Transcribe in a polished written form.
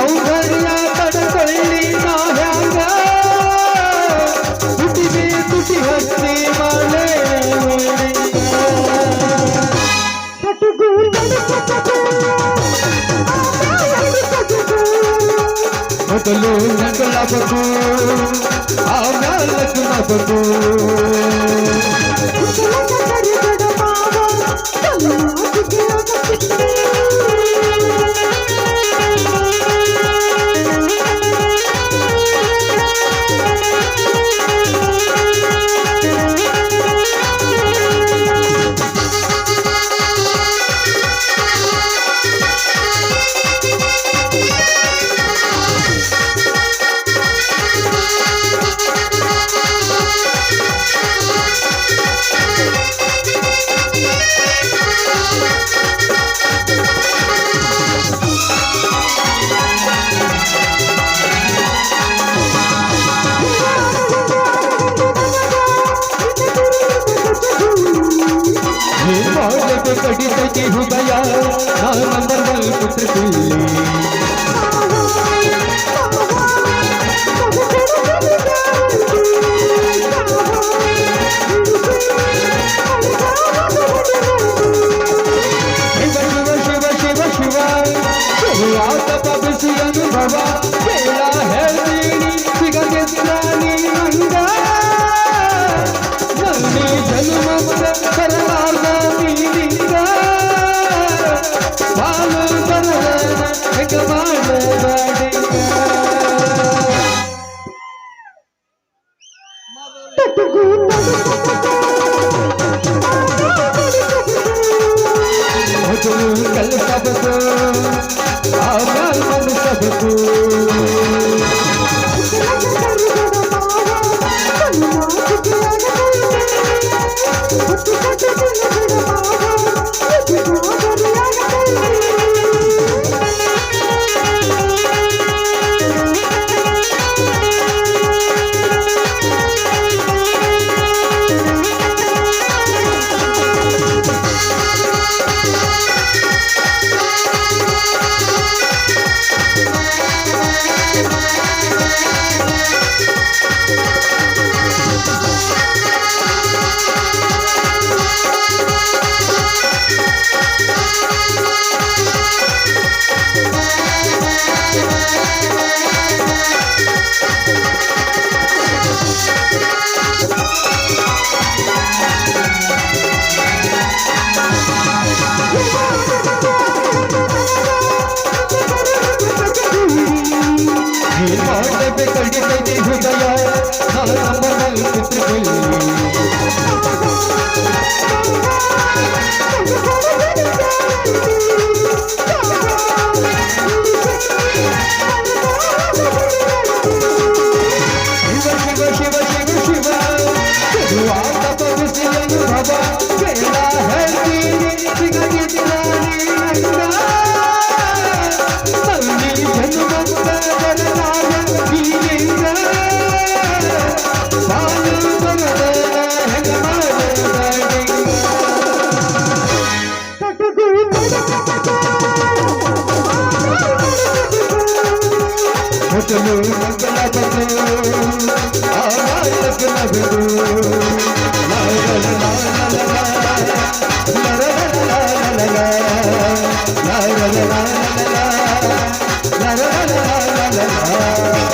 ಸೌಂದರ್ಯ ತಡಕೊಳ್ಳಿ ನಾ ಹ್ಯಾಂಗ ತುಟಿಗೆ ತುಟಿ ಹಚ್ಚಿ ಮಾಡೆ ಮೊದಲು ನಗಳಬೇಕು ಆಮ್ಯಾಲ ಲಗ್ನಬೇಕು कड़ी सजी हो गया नंबर पुत्र शिव शिव शिव शिव तपसी अनुभव बेला है सिगने सिरानी मंगा जन्म कल सबको आवाज मन सबको कड़ी सजी हो गया नंबर पुत्र शिव शिव शिव शिव शिव तपसी अनुभव बेला है सिगने सिरानी मंगला बनो आवाज लग्न